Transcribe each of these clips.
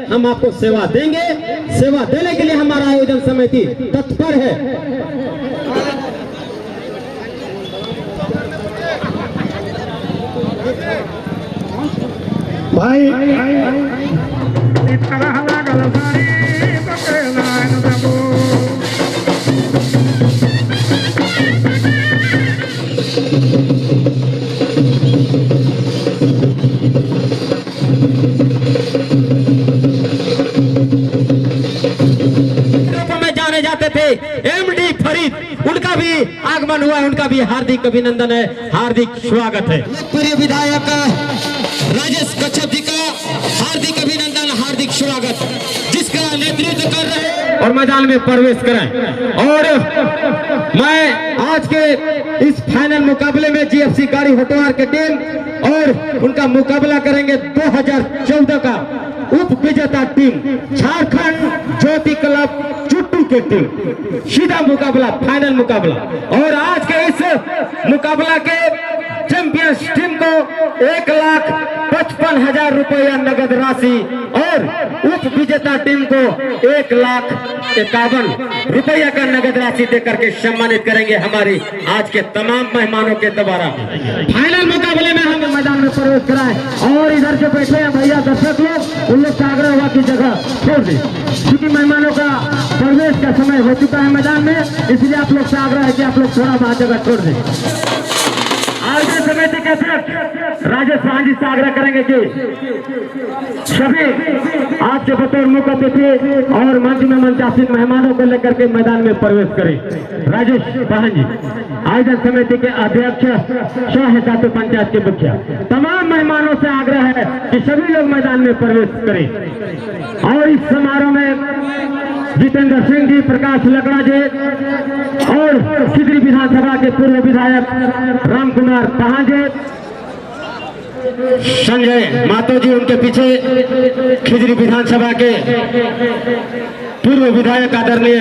हम आपको सेवा देंगे। सेवा देने के लिए हमारा आयोजन समिति तत्पर है। भाई में जाने जाते थे एमडी फरीद, उनका भी आगमन हुआ है, उनका भी हार्दिक अभिनंदन है, हार्दिक स्वागत है। प्रिय विधायक राजेश कच्छप जी का हार्दिक अभिनंदन, हार्दिक स्वागत, जिसका नेतृत्व कर रहे हैं और मैदान में प्रवेश करें। और मैं आज के इस फाइनल मुकाबले में जीएफसी गाड़ी होटवार की टीम और उनका मुकाबला करेंगे 2014 का उप विजेता टीम झारखंड ज्योति क्लब चुट्टू की टीम। सीधा मुकाबला, फाइनल मुकाबला। और आज के इस मुकाबला के चैंपियंस टीम को 1,55,000 रुपया नगद राशि और उप विजेता टीम को 1,51,000 रुपया का नगद राशि देकर के सम्मानित करेंगे हमारे आज के तमाम मेहमानों के द्वारा। फाइनल मुकाबले में हम मैदान में प्रवेश कराएं और इधर जो बैठे हैं भैया दर्शक लोग, उन लोग से आग्रह हुआ की जगह छोड़ दें, क्योंकि मेहमानों का प्रवेश का समय हो चुका है मैदान में, इसलिए आप लोग से आग्रह है कि आप लोग थोड़ा वहां जगह छोड़ दें। आयोजन समिति के अध्यक्ष राजेश पांजी से आग्रह करेंगे कि सभी आपके बतौर मुख्य अतिथि और मंच में मंचासीन मेहमानों को लेकर के मैदान में प्रवेश करें। राजेश पांजी आयोजन समिति के अध्यक्ष सह पंचायत के मुखिया, तमाम मेहमानों से आग्रह है कि सभी लोग मैदान में प्रवेश करें। और इस समारोह में जितेंद्र सिंह जी, प्रकाश लकड़ा जी और खिजरी विधानसभा के पूर्व विधायक राम कुमार पहाजे, संजय मातो जी उनके पीछे, खिजरी विधानसभा के पूर्व विधायक आदरणीय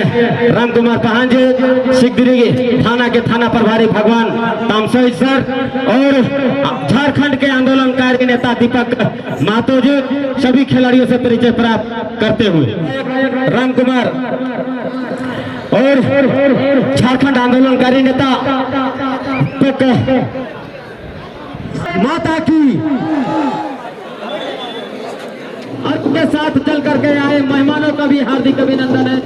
राम कुमार पहाजे, सिकदरी थाना के थाना प्रभारी भगवान तामसोई सर और झारखंड के आंदोलनकारी नेता दीपक मातो जी, सभी खिलाड़ियों से परिचय प्राप्त करते हुए राम कुमार और झारखंड आंदोलनकारी नेता माता की अर्थ के साथ चल करके आए मेहमानों का भी हार्दिक अभिनंदन है।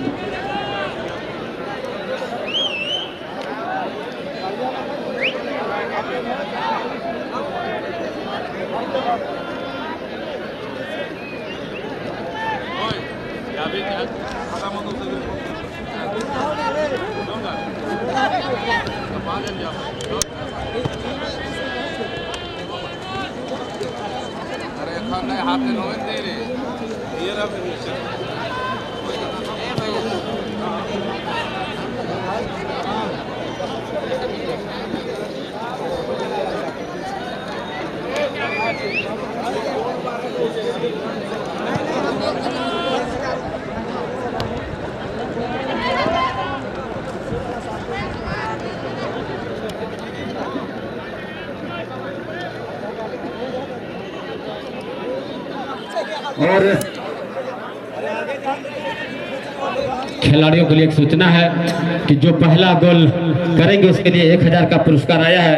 हाथ में नोवें दे रहे ये रहा और खिलाड़ियों के लिए एक सूचना है कि जो पहला गोल करेंगे उसके लिए 1,000 का पुरस्कार आया है।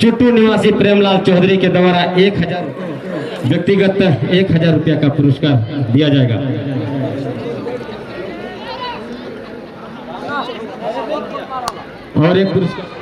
चुट्टू निवासी प्रेमलाल चौधरी के द्वारा 1,000 व्यक्तिगत 1,000 रुपया का पुरस्कार दिया जाएगा। और एक पुरस्कार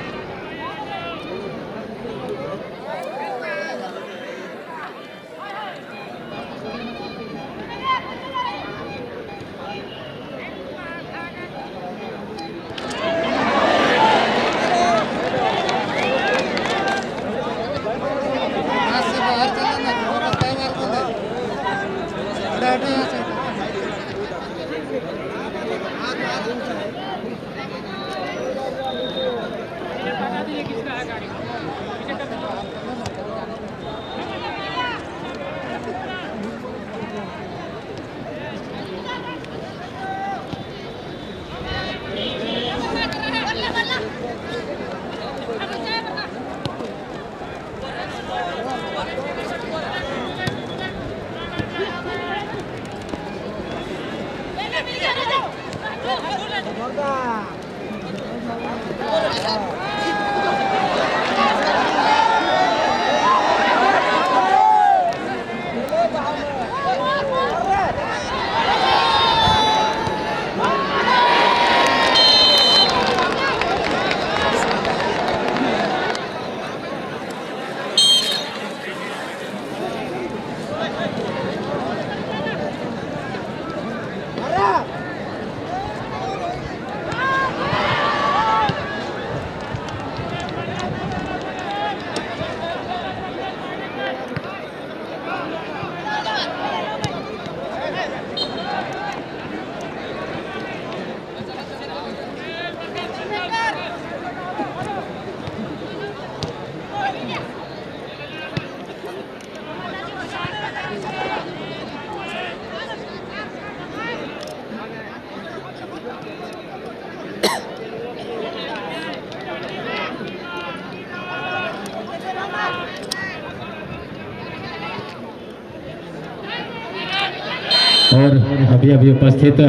और अभी अभी उपस्थित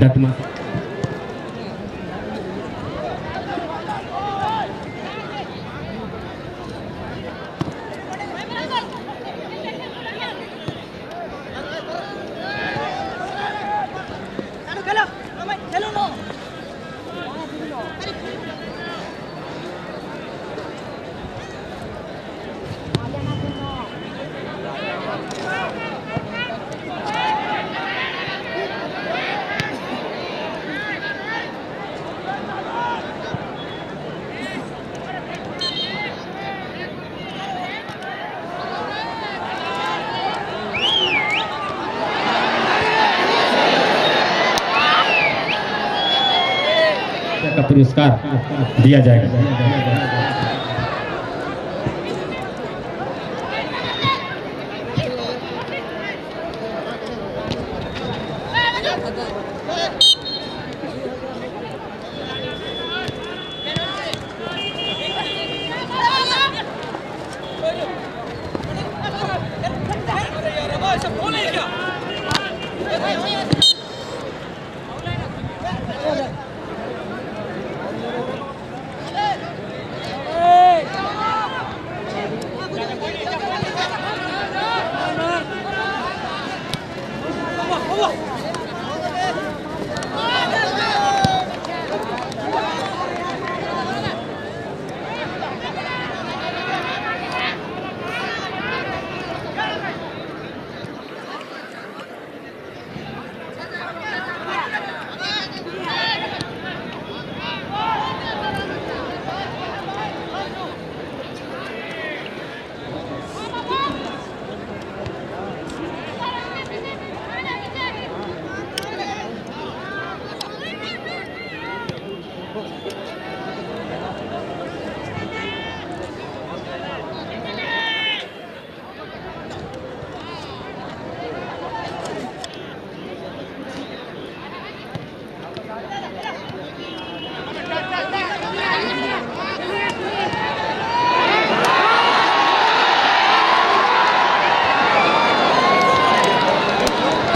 डकमा का पुरस्कार दिया जाएगा।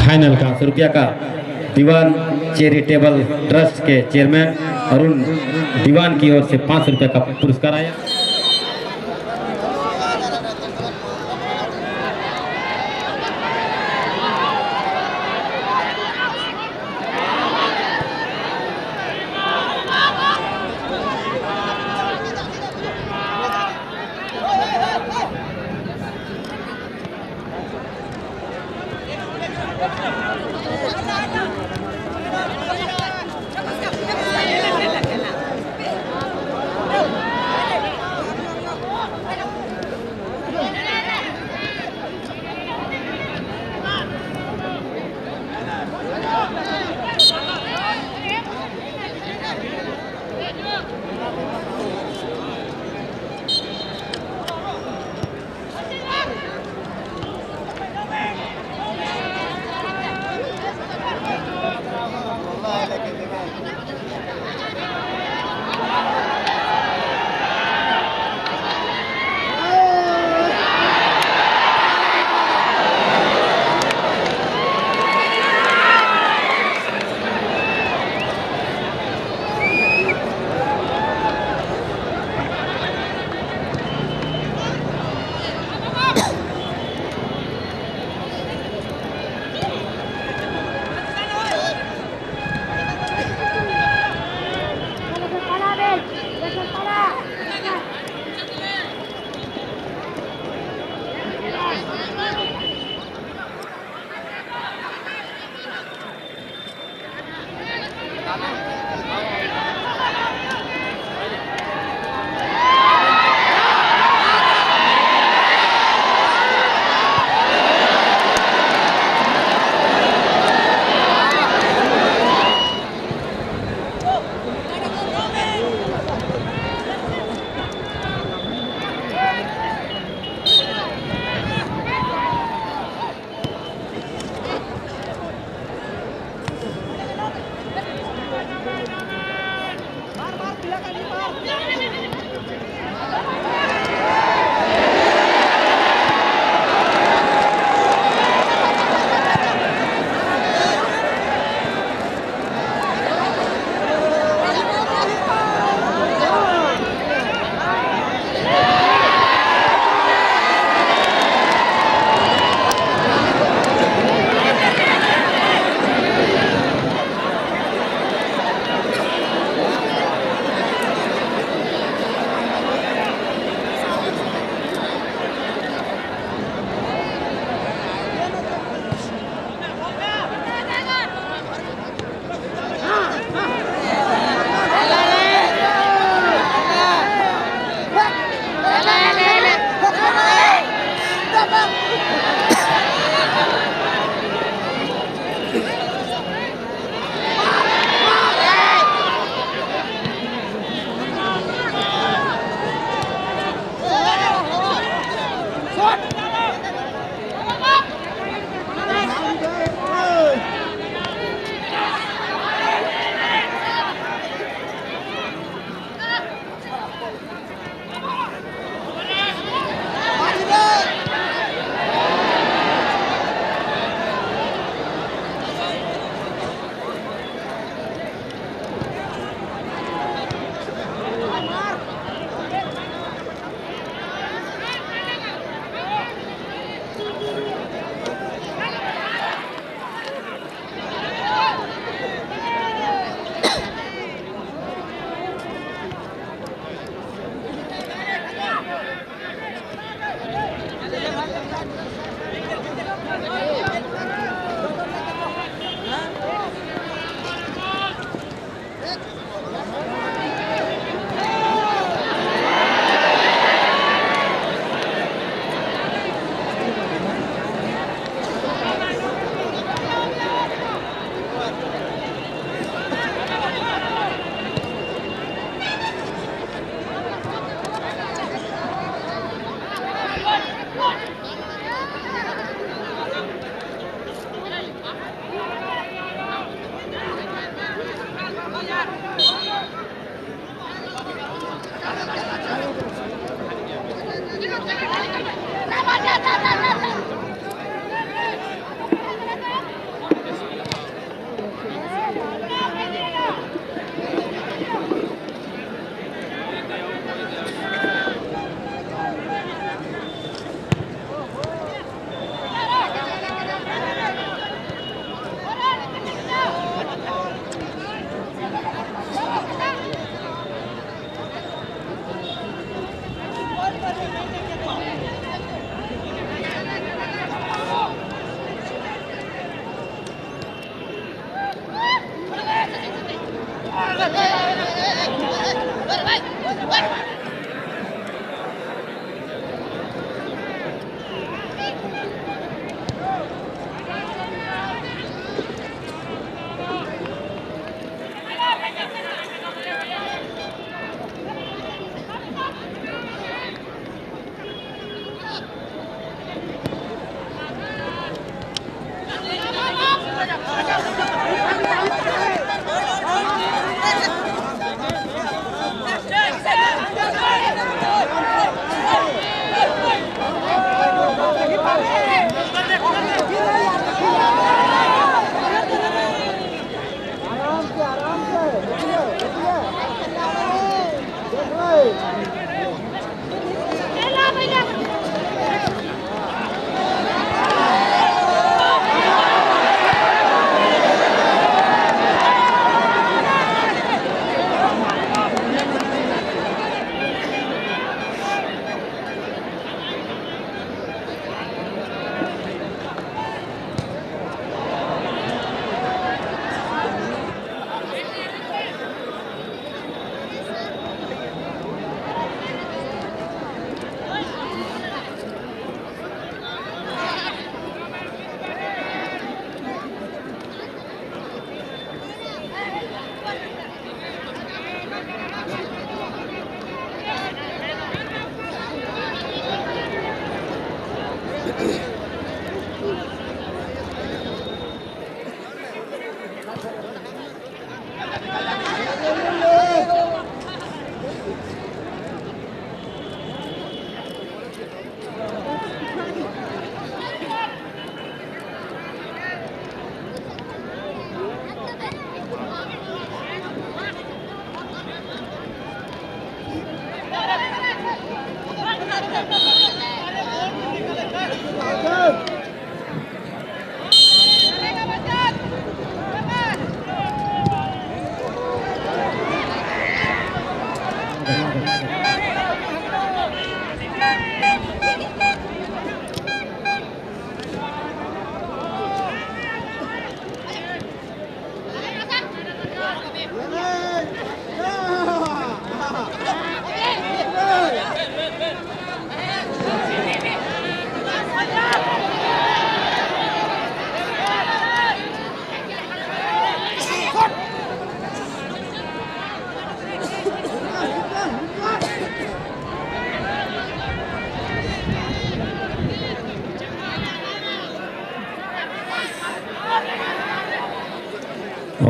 फाइनल का 100 रुपया का दीवान चैरिटेबल ट्रस्ट के चेयरमैन अरुण दीवान की ओर से 500 रुपये का पुरस्कार आया।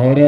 और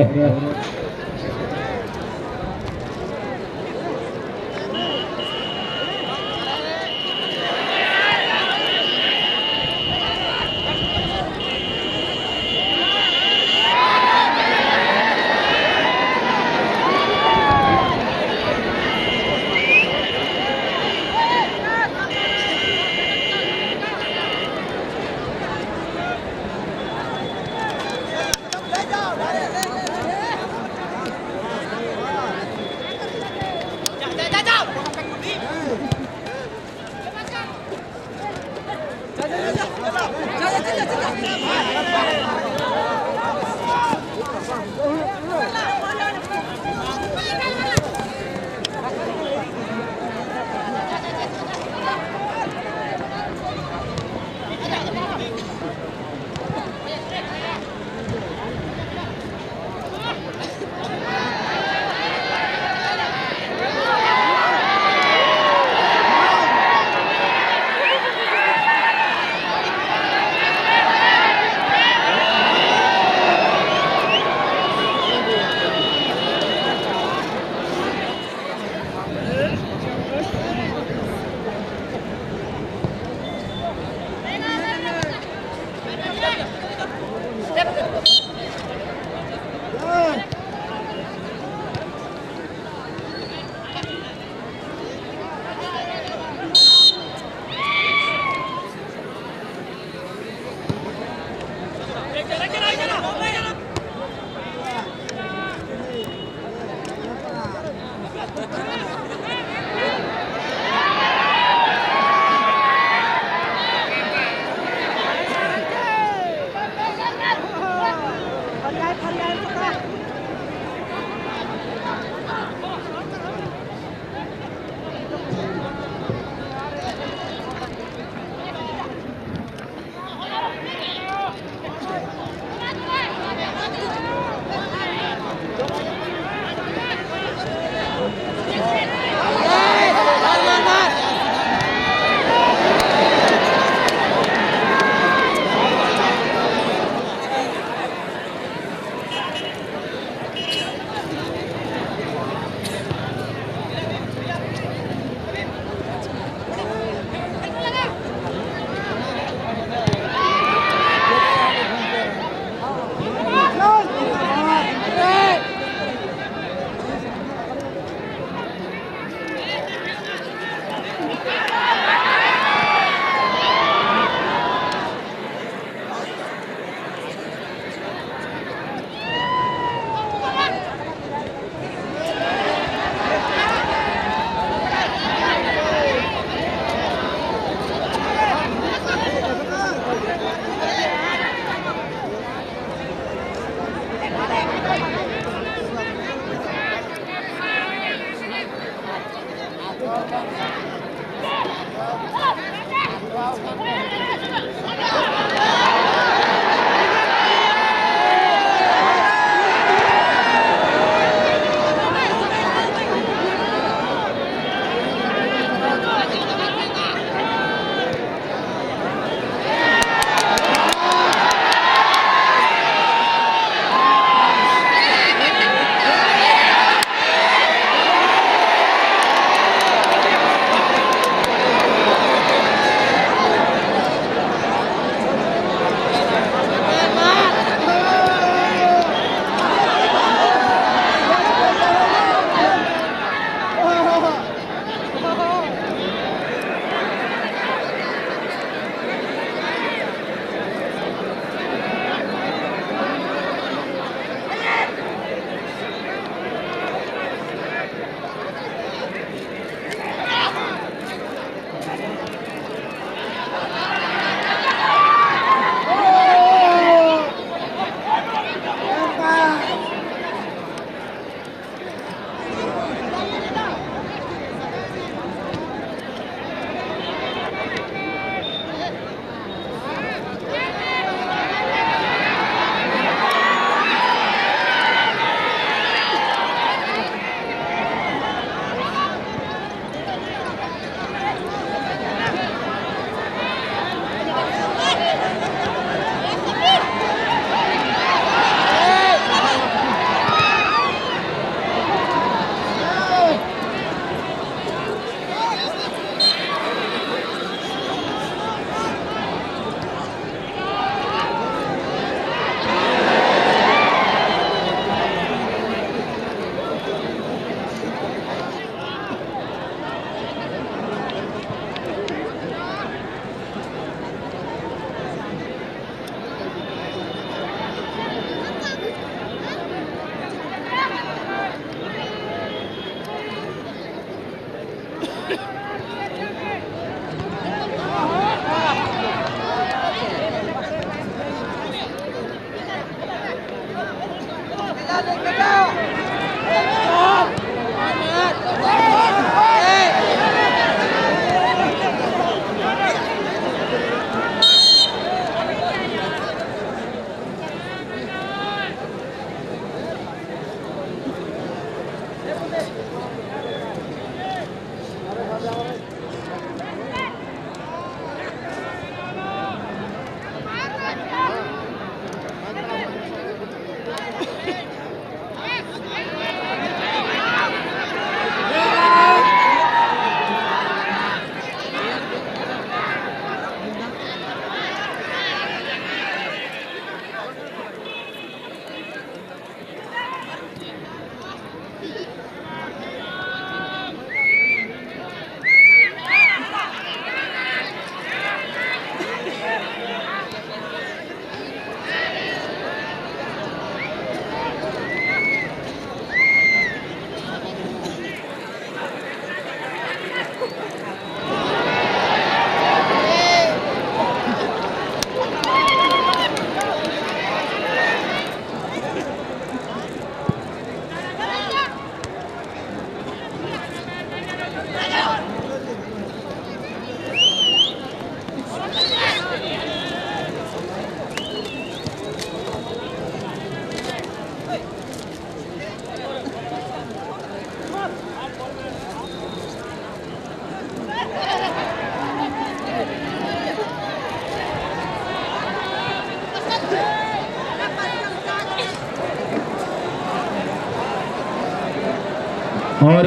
और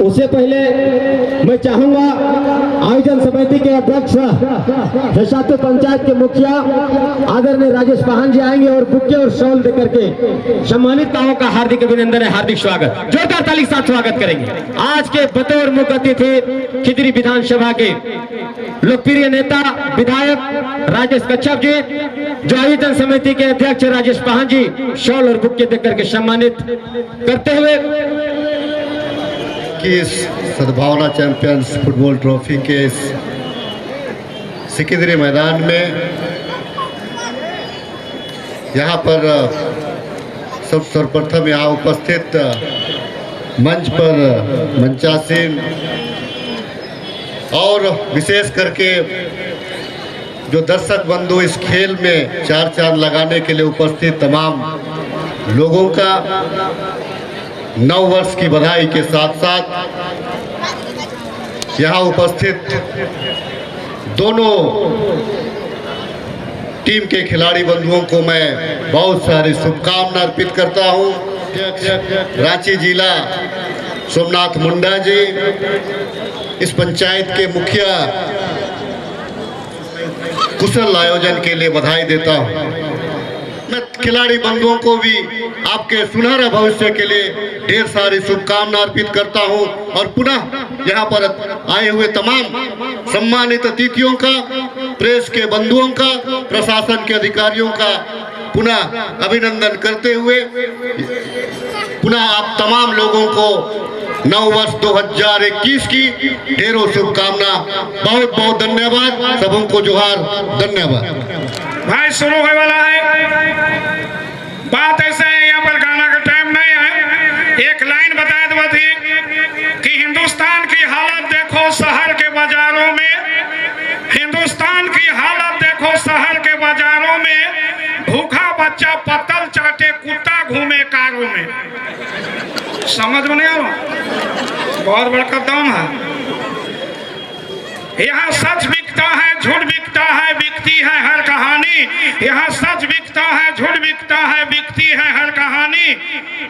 उससे पहले मैं चाहूंगा आयोजन समिति के अध्यक्ष देशातु पंचायत के मुखिया आदरणीय राजेश पाहन जी आएंगे और बुके और शॉल देकर के सम्मानितताओं का हार्दिक अभिनंदन है, हार्दिक स्वागत, जोरदार ताली के साथ स्वागत करेंगे। आज के बतौर मुख्य अतिथि खिजरी विधानसभा के लोकप्रिय नेता विधायक राजेश कच्छप जी, जो आयोजन समिति के अध्यक्ष राजेश पाहन जी शॉल और बुके देकर के सम्मानित करते हुए कि इस सद्भावना चैंपियंस फुटबॉल ट्रॉफी के इस सिकिंदरी मैदान में यहाँ पर सर्वप्रथम यहाँ उपस्थित मंच पर मंचासीन और विशेष करके जो दर्शक बंधु इस खेल में चार चांद लगाने के लिए उपस्थित तमाम लोगों का 9 वर्ष की बधाई के साथ साथ यहाँ उपस्थित दोनों टीम के खिलाड़ी बंधुओं को मैं बहुत सारी शुभकामनाएं अर्पित करता हूँ। रांची जिला सोमनाथ मुंडा जी, इस पंचायत के मुखिया, कुशल आयोजन के लिए बधाई देता हूँ। मैं खिलाड़ी बंधुओं को भी आपके सुनहरे भविष्य के लिए ढेर सारी शुभकामनाएं अर्पित करता हूं और पुनः यहाँ पर आए हुए तमाम सम्मानित अतिथियों का, प्रेस के बंधुओं का, प्रशासन के अधिकारियों का पुनः अभिनंदन करते हुए पुनः आप तमाम लोगों को 9 वर्ष 2021 की ढेरों शुभकामना। बहुत बहुत धन्यवाद, सबों को जोहार, धन्यवाद। भाई शुरू होने वाला है। बात ऐसा है, यहाँ पर गाना का टाइम नहीं है। एक लाइन बता दो थी कि हिंदुस्तान की हालत देखो शहर के बाजारों में, हिंदुस्तान की हालत देखो शहर के बाजारों में, भूखा बच्चा पत्तल चाटे, कुत्ता घूमे कारों में। समझ में नहीं आ रहा? बहुत बड़ा दाम है। यहाँ सच बिकता है, झूठ बिकता है, बिकती है हर कहानी। यहाँ सच बिकता है, झूठ बिकता है, बिकती है हर कहानी।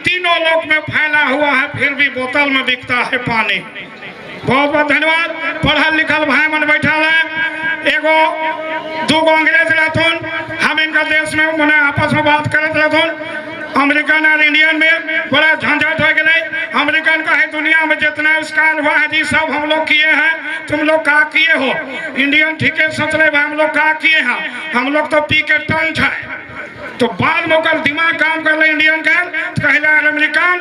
तीनों लोक में फैला हुआ है, फिर भी बोतल में बिकता है पानी। बहुत बहुत धन्यवाद। पढ़ल लिखल भाई मन बैठल है, एगो दूगो अंग्रेज रहथुन, हम इनका देश में मने आपस में बात करते रहथुन। अमेरिकन और इंडियन में बड़ा झंझट हो गए। अमेरिकन का है दुनिया में जितना आविष्कार हुआ है जी सब हम लोग किए हैं, तुम लोग क्या किए हो? इंडियन ठीक है सोच रहे हम लोग क्या किए हैं, हम लोग तो पी के टंच है। तो बाद में ओकर दिमाग काम कर ले इंडियन का, तो कहला अमेरिकन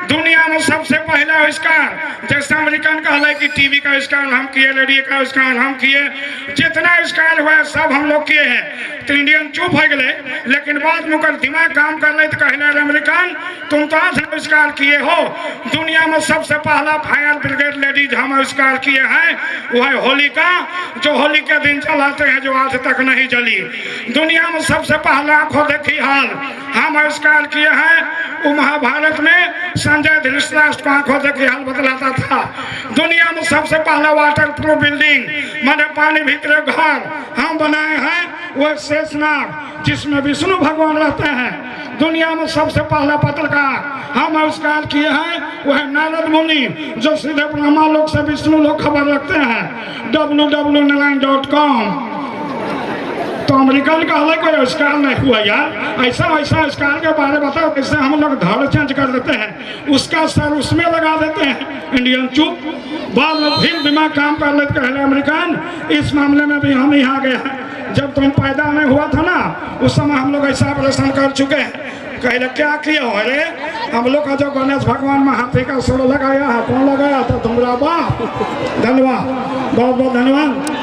दुनिया में सबसे पहला आविष्कार, जैसे अमेरिकन कहला कि टीवी का आविष्कार हम किए, रेडियो का आविष्कार हम किए, जितना आविष्कार हुआ सब हम लोग किए हैं। तो इंडियन चुप हो गए, लेकिन बाद में ओकर दिमाग काम कर ले तो कहला अमेरिकन तुम तो आज आविष्कार किए हो, दुनिया में सबसे पहला फायर ब्रिगेड लेडीज हम आविष्कार किए हैं, वह है होलिका, जो होली के दिन चलाते हैं, जो आज तक नहीं जली। दुनिया में सबसे पहला आंखों देखी हाल हम आविष्कार किए हैं, वो महाभारत में संजय धृतराष्ट्र को आंखों देखी हाल बतलाता था। दुनिया में सबसे पहला वाटर प्रूफ बिल्डिंग माने पानी भीतर घर हम बनाए हैं, वह शेषनाग जिसमें विष्णु भगवान रहते हैं। दुनिया में सबसे पहला पत्रकार हम आविष्कार किए हैं, वह नारद मुनि, जो सीधे ब्रह्मा लोक से विष्णु लोग खबर रखते हैं, www.naran.com। तो अमेरिकन का अलग कोई आविष्कार नहीं हुआ यार, ऐसा ऐसा आविष्कार के बारे में बताओ कैसे हम लोग धड़ चेंज कर देते हैं, उसका सर उसमें लगा देते हैं। इंडियन चुप, बाद में फिर दिमाग काम कर लेते कहले अमेरिकन इस मामले में भी हम ही आ गए हैं। जब तुम पैदा नहीं हुआ था ना, उस समय हम लोग ऐसा ऑपरेशन कर चुके हैं। कहले क्या किए हो? अरे हम लोग का जो गणेश भगवान में हाथी का सुर लगाया है, कौन लगाया था? तुम्हारा बाप। धन्यवाद, बहुत बहुत धन्यवाद।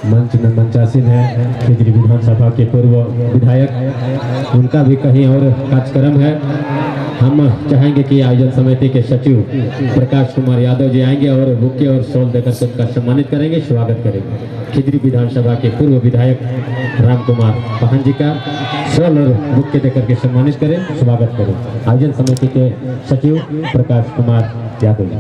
मंच में मंचासीन है खिजरी विधानसभा के पूर्व विधायक, उनका भी कहीं और कार्यक्रम है। हम चाहेंगे कि आयोजन समिति के सचिव प्रकाश कुमार यादव जी आएंगे और बुके और शॉल देकर के उनका सम्मानित करेंगे, स्वागत करेंगे। खिजरी विधानसभा के पूर्व विधायक राम कुमार पाहन जी का शॉल और बुके देकर के सम्मानित करें, स्वागत करें। आयोजन समिति के सचिव प्रकाश कुमार यादव जी।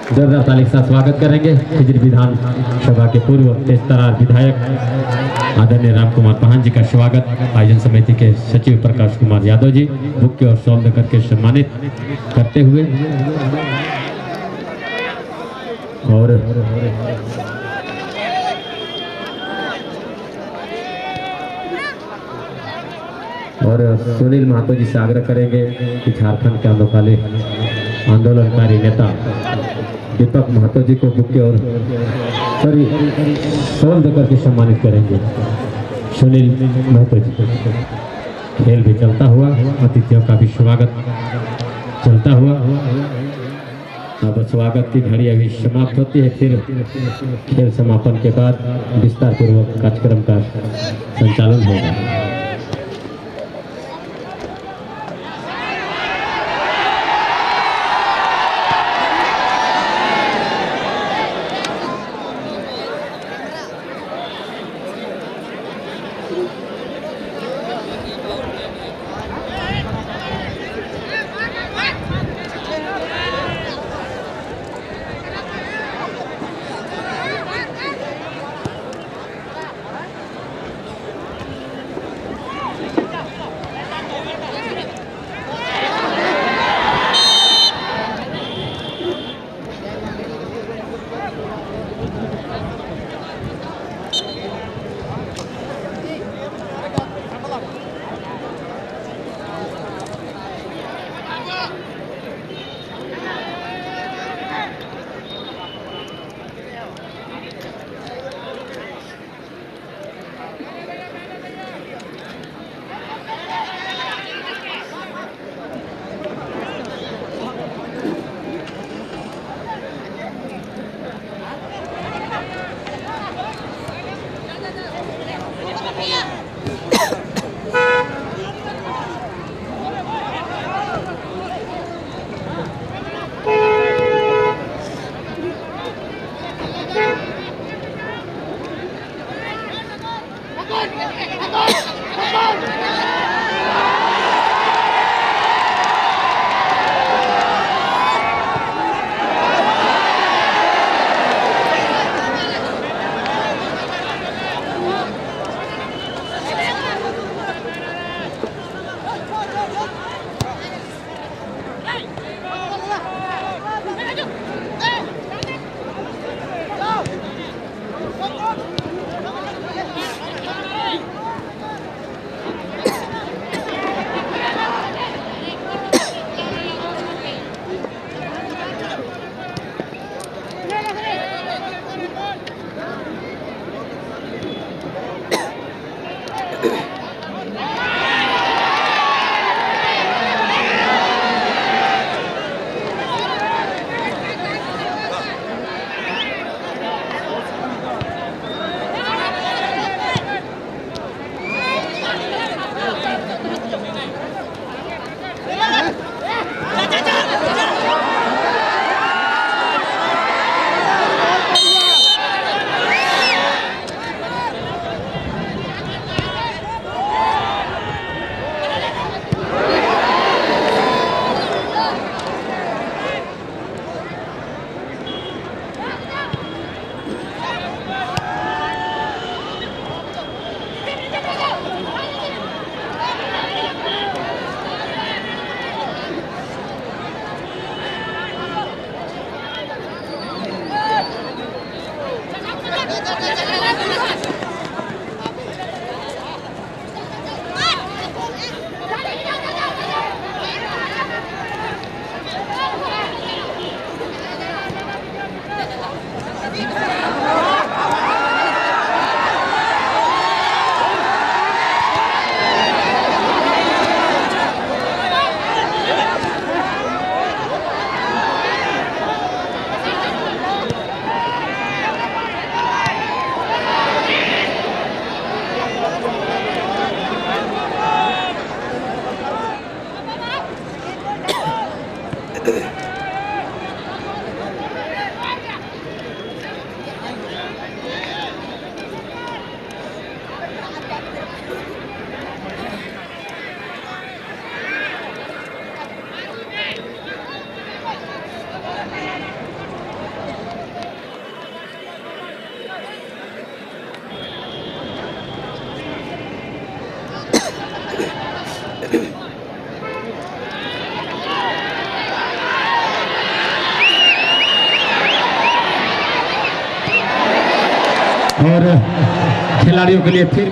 जोरदार ताली के साथ स्वागत करेंगे खिजरी विधानसभा के पूर्व तेजतरार विधायक आदरणीय राम कुमार पाहन जी का स्वागत। आयोजन समिति के सचिव प्रकाश कुमार यादव जी बुके और शॉल देकर के सम्मानित करते हुए और सुनील महतो जी से आग्रह करेंगे कि झारखंड के आंदोलनकारी नेता दीपक महतो जी को बुके और शॉल देकर के सम्मानित करेंगे। सुनील महतो जी को खेल भी चलता हुआ, अतिथियों का भी स्वागत चलता हुआ। अब स्वागत की घड़ी अभी समाप्त होती है, फिर खेल समापन के बाद विस्तार पूर्वक कार्यक्रम का संचालन होगा। और खिलाड़ियों के लिए फिर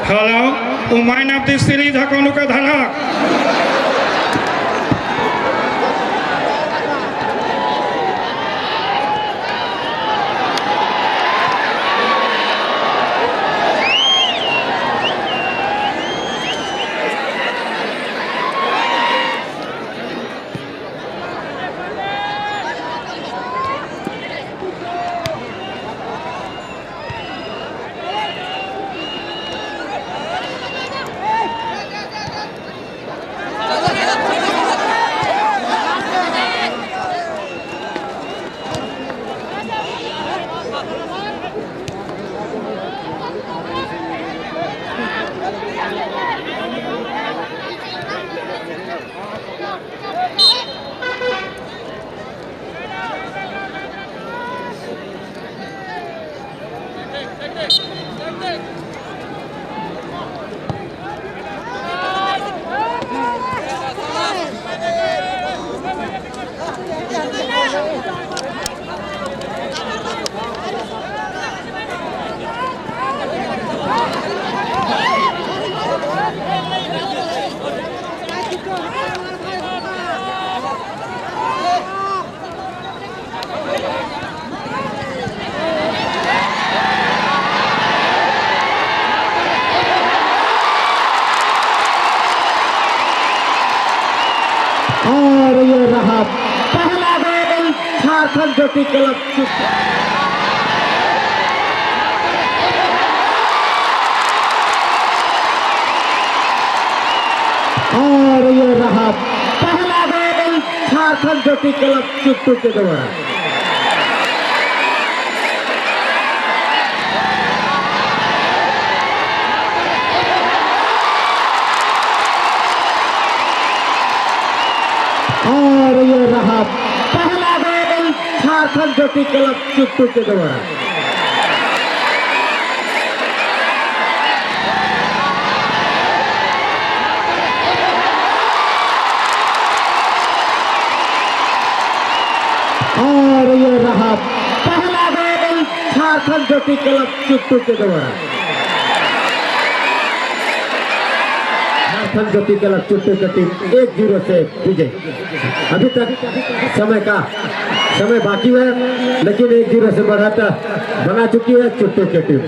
Hello, umain of the series Hakonuka Dhanak. Jharkhand Jyoti club और ये रहा पहला गोल झारखंड ज्योति क्लब चुट्टू के द्वारा। और ये रहा पहला गोल झारखंड ज्योति क्लब चुट्टू के द्वारा। और ये रहा पहला गोल झारखंड ज्योति क्लब चुट्टू के द्वारा। झारखंड ज्योति क्लब चुट्टू की टीम 1-0 से विजय। अभी तक समय बाकी है, लेकिन 1-0 से बढ़ाता बना चुकी है चुट्टू की टीम।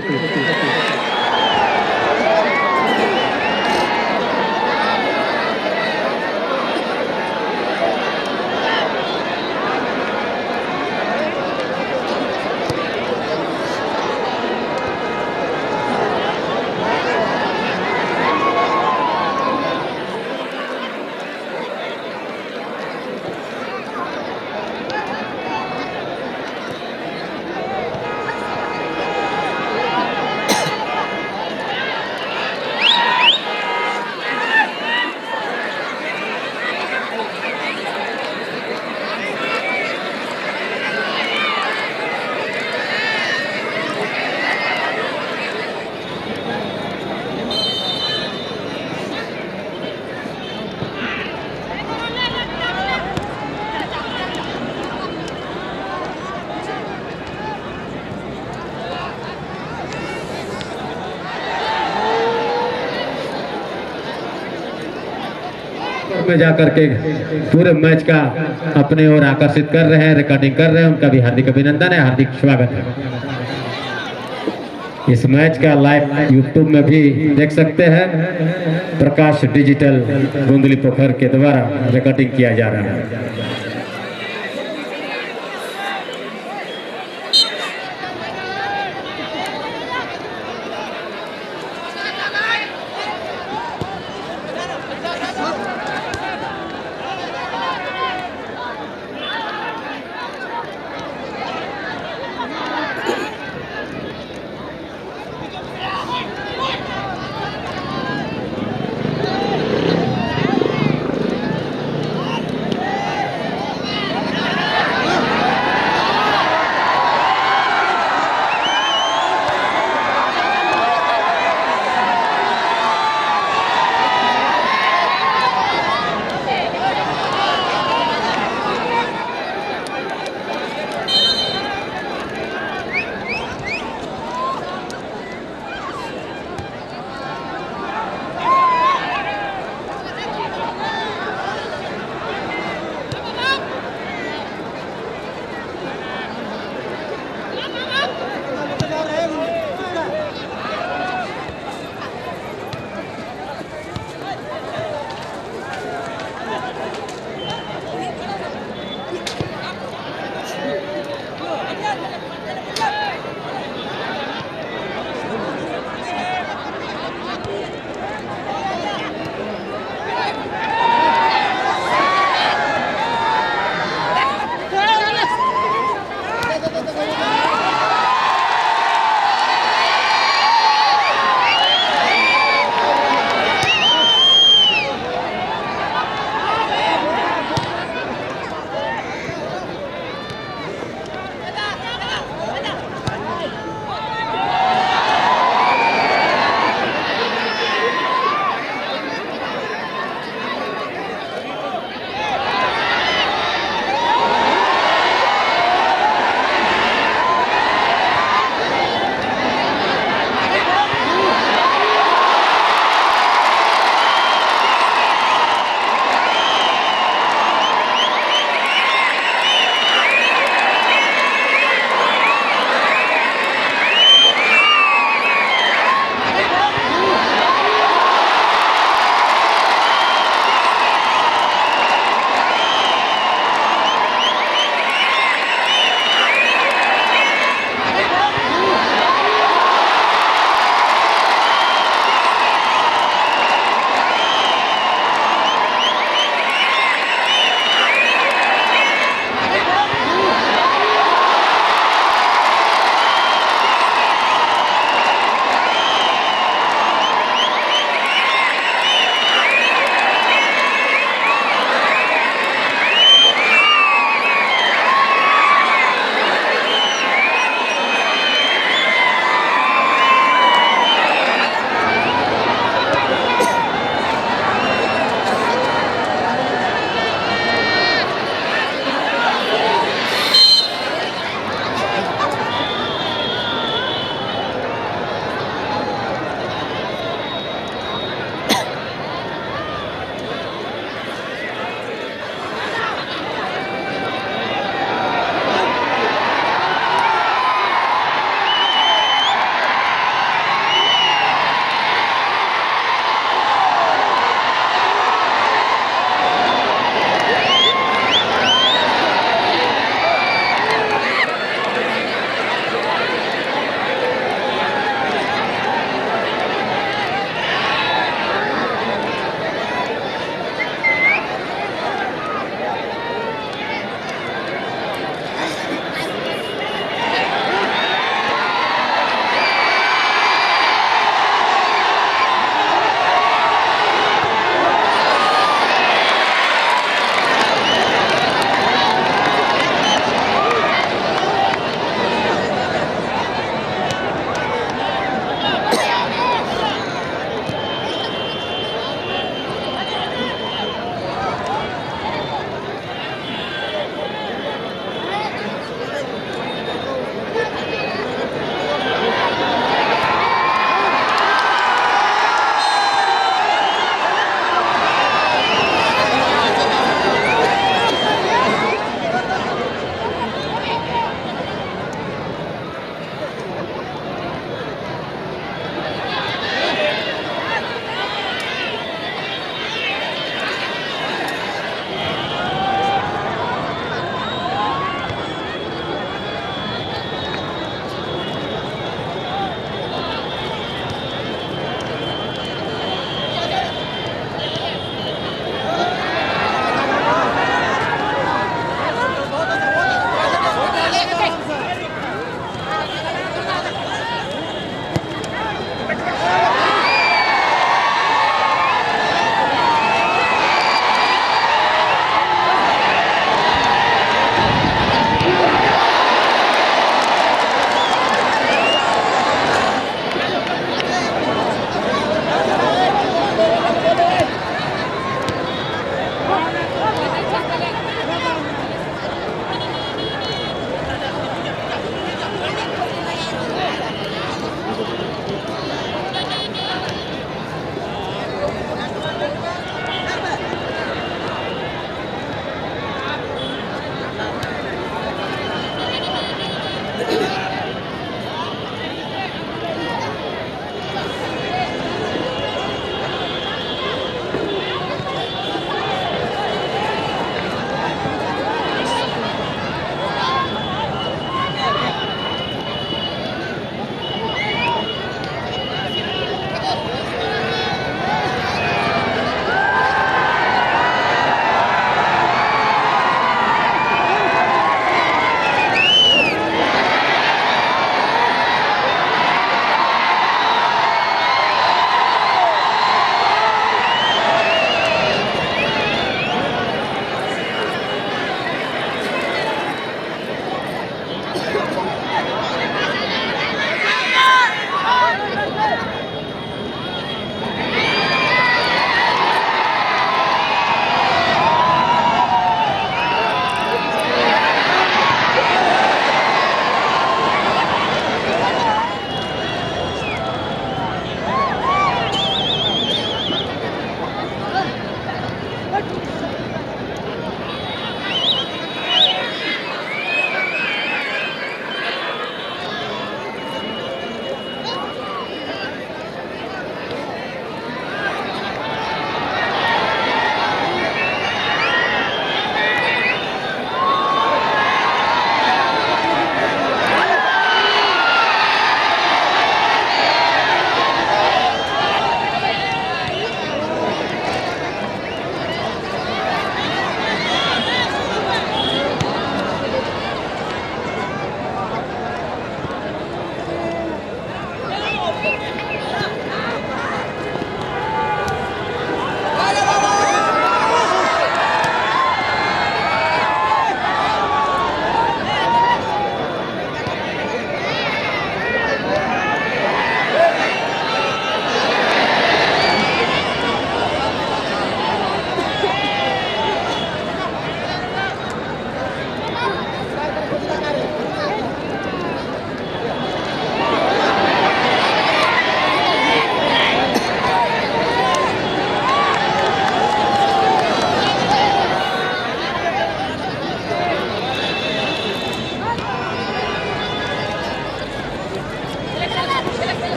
में जाकर के पूरे मैच का अपने ओर आकर्षित कर रहे हैं, रिकॉर्डिंग कर रहे हैं। उनका भी हार्दिक अभिनंदन है, हार्दिक स्वागत है। इस मैच का लाइव यूट्यूब में भी देख सकते हैं। प्रकाश डिजिटल गोंदली पोखर के द्वारा रिकॉर्डिंग किया जा रहा है।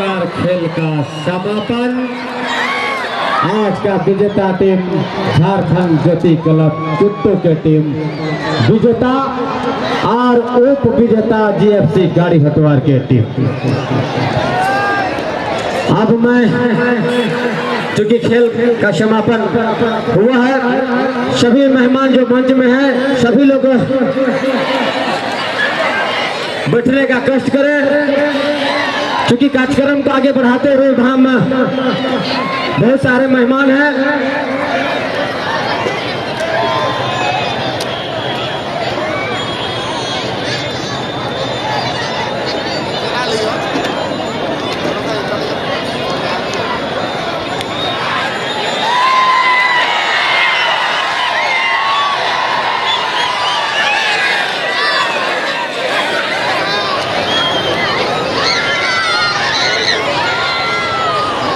प्रकार खेल का समापन। आज का विजेता टीम झारखंड ज्योति क्लब चुट्टू की टीम विजेता और उप विजेता जीएफसी गाड़ी हटवार की टीम। अब मैं चूंकि खेल का समापन हुआ है, सभी मेहमान जो मंच में हैं सभी लोग बैठने का कष्ट करें, क्योंकि कार्यक्रम को आगे बढ़ाते हुए हम बहुत सारे मेहमान हैं।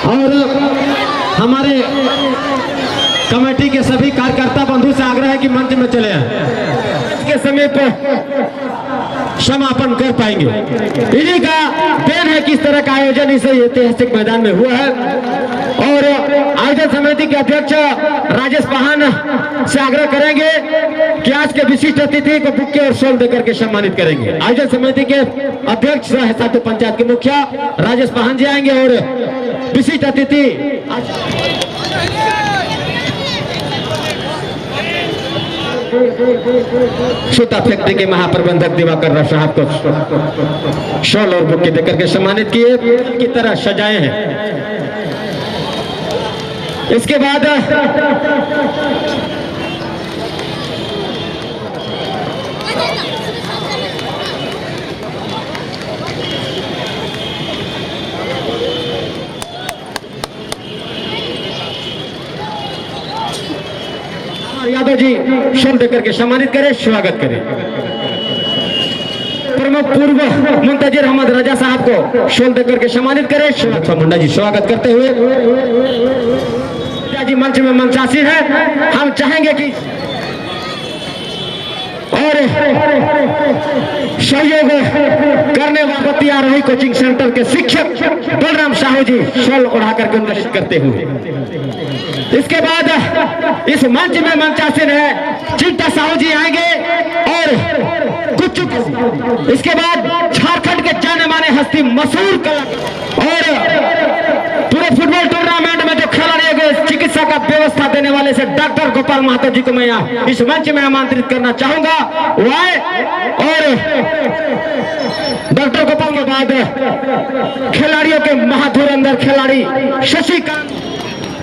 और हमारे कमेटी के सभी कार्यकर्ता बंधु से आग्रह है कि मंच में चले आए, इसके समय पर समापन कर पाएंगे। इन्हीं का देन है कि इस तरह का आयोजन इस ऐतिहासिक मैदान में हुआ है। और आयोजन समिति के अध्यक्ष राजेश पाहन से आग्रह करेंगे कि आज के विशिष्ट अतिथि को बुके और शॉल देकर के सम्मानित करेंगे। आयोजन समिति के अध्यक्ष सातु पंचायत के मुखिया राजेश पाहन जी आएंगे और विशिष्ट अतिथि सूता फैक्ट्री के महाप्रबंधक दिवाकर राव साहब को शॉल और बुके देकर के सम्मानित किए की तरह सजाए हैं। इसके बाद यादव जी शॉल देकर के सम्मानित करें, स्वागत करें। प्रमुख पूर्व मुंतजिर अहमद राजा साहब को शॉल देकर के सम्मानित करें। मुंडा जी स्वागत करते हुए जी मंच में मंचासीन है। हम चाहेंगे कि और सहयोग करने वाले आरोही कोचिंग सेंटर के शिक्षक बलराम साहू जी शॉल उड़ा करके उन्नत करते हुए, इसके बाद इस मंच में मंचासीन है चिंता साहू जी आएंगे और कुछ इसके बाद झारखंड के जाने माने हस्ती मशहूर कलाकार और पूरे फुटबॉल टूर्नामेंट में जो खिलाड़ियों को चिकित्सा का व्यवस्था देने वाले से डॉक्टर गोपाल महतो जी को मैं यहाँ इस मंच में आमंत्रित करना चाहूंगा। वह और डॉक्टर गोपाल के बाद खिलाड़ियों के महाधुरंधर खिलाड़ी शशिकांत,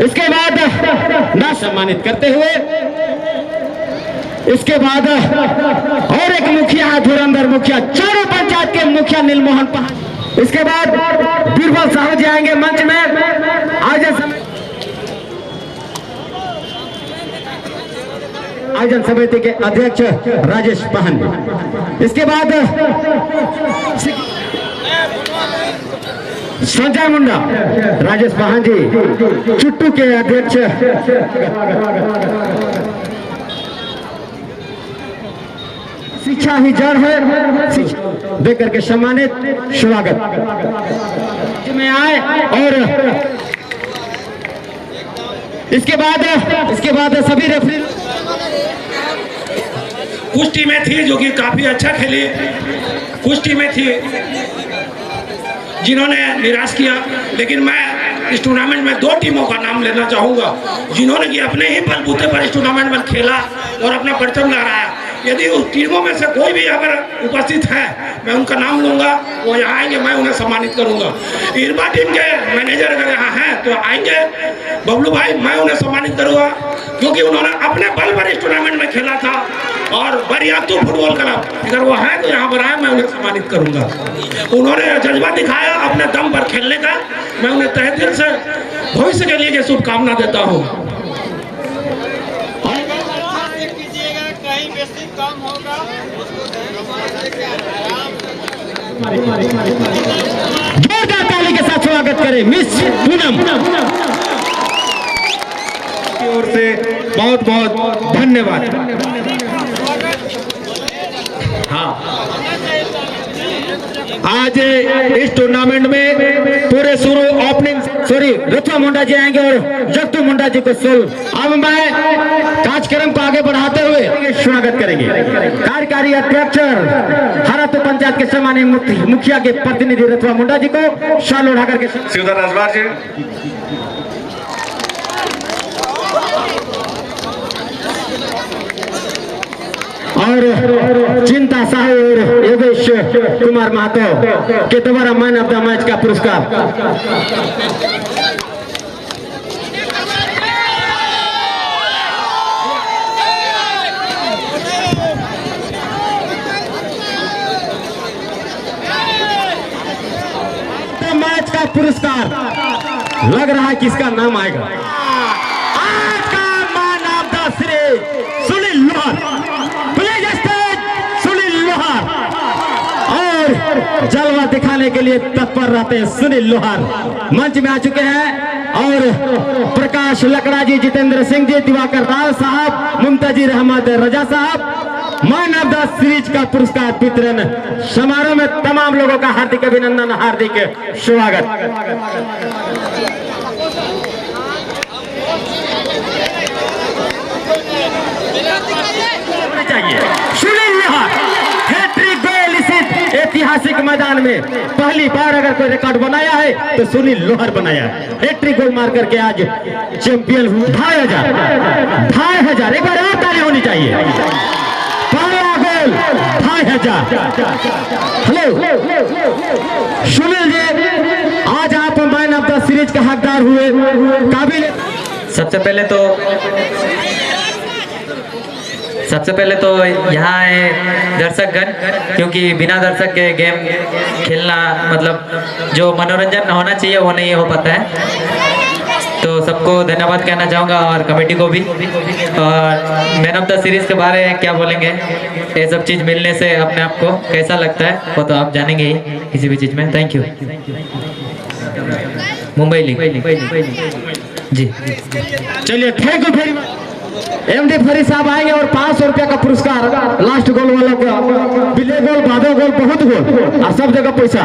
इसके बाद ना सम्मानित करते हुए इसके बाद और एक मुखिया धुरंधर मुखिया चारों पंचायत के मुखिया नीलमोहन पहाड़, इसके बाद बीरबल साहू जी आएंगे मंच में आयोजन समिति के अध्यक्ष राजेश पाहन, इसके बाद संजय मुंडा राजेश पाहन जी चुट्टू के अध्यक्ष शिक्षा ही जड़ है, देकर के सम्मानित स्वागत में आए। और इसके बाद सभी रेफरी कुश्ती में थी जो कि काफी अच्छा खेली, कुश्ती में थी जिन्होंने निराश किया। लेकिन मैं इस टूर्नामेंट में 2 टीमों का नाम लेना चाहूंगा जिन्होंने कि अपने ही बलबूते पर इस टूर्नामेंट में खेला और अपना परचम लहराया। यदि उस टीमों में से कोई भी अगर उपस्थित है मैं उनका नाम लूंगा, वो यहाँ आएंगे, मैं उन्हें सम्मानित करूंगा। इरबा टीम के मैनेजर अगर यहाँ हैं तो आएंगे बबलू भाई, मैं उन्हें सम्मानित करूंगा क्योंकि उन्होंने अपने बल पर इस टूर्नामेंट में खेला था। और बरियातू फुटबॉल क्लब अगर वो है तो यहाँ पर आए, मैं उन्हें सम्मानित करूंगा। उन्होंने जज्बा दिखाया अपने दम पर खेलने का, मैं उन्हें तहे दिल से भविष्य के लिए शुभकामना देता हूँ। जोरदार ताली के साथ स्वागत करें मिस पूनम की ओर से बहुत बहुत धन्यवाद। हाँ आज इस टूर्नामेंट में पूरे शुरू ओपनिंग रथुआ मुंडा जी आएंगे और जगतू मुंडा जी को सुल। अब मैं कार्यक्रम को आगे बढ़ाते हुए स्वागत करेंगे कार्यकारी अध्यक्ष हरत पंचायत के सम्मानीय मुखिया के प्रतिनिधि रथुआ मुंडा जी को शाल उठा करके शिवधर राजवार जी। और चिंता साहू और योगेश कुमार महतो के द्वारा मैन ऑफ द मैच का पुरस्कार। मैच का पुरस्कार लग रहा है किसका नाम आएगा। आज का man of the series Sunil लोहार, प्लीज स्टेज सुनील लोहार। और जलवा दिखाने के लिए तत्पर रहते हैं सुनील लोहार मंच में आ चुके हैं। और प्रकाश लकड़ा जी, जितेंद्र सिंह जी, दिवाकर दाल साहब, मुमताजी रहमत रजा साहब मैन ऑफ द सीरीज का पुरस्कार वितरण समारोह में तमाम लोगों का हार्दिक अभिनंदन, हार्दिक स्वागत। चाहिए सुनील लोहार हैट्रिक गोल इस ऐतिहासिक मैदान में पहली बार अगर कोई रिकॉर्ड बनाया है तो सुनील लोहार बनाया है। हैट्रिक गोल मार करके आज चैंपियन हुए। 2,500 एक बार और ताली होनी चाहिए। पहला गोल 2,500। हेलो सुनील जी, आज आप मैन ऑफ द सीरीज का हकदार हुए, काबिल। सबसे पहले तो यहाँ है दर्शकगण, क्योंकि बिना दर्शक के गेम खेलना मतलब जो मनोरंजन होना चाहिए वो नहीं हो पाता है। तो सबको धन्यवाद कहना चाहूँगा और कमेटी को भी। और मैन ऑफ द सीरीज के बारे में क्या बोलेंगे, ये सब चीज़ मिलने से अपने आप को कैसा लगता है वो तो आप जानेंगे ही किसी भी चीज़ में। Thank you. Mumbai league ji. चलिए thank you very much. MD फरी साहब आएंगे और 500 रुपया का पुरस्कार लास्ट गोल वालों को, बिले गोल, बादो गोल, बहुत गोल और सब जगह पैसा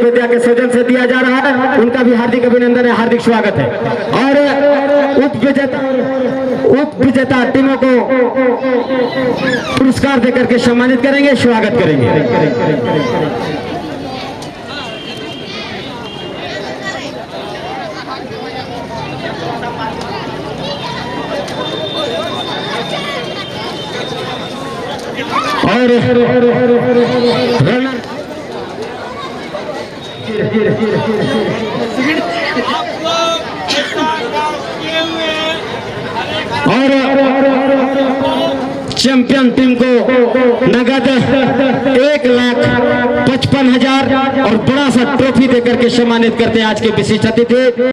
विद्या के सौजन से दिया जा रहा है। उनका भी हार्दिक अभिनंदन है, हार्दिक स्वागत है। और उप विजेता टीमों को पुरस्कार देकर के सम्मानित करेंगे, स्वागत करेंगे। और रनर चैंपियन टीम को नगद 1,55,000 और बड़ा सा ट्रॉफी देकर के सम्मानित करते हैं आज के विशिष्ट अतिथि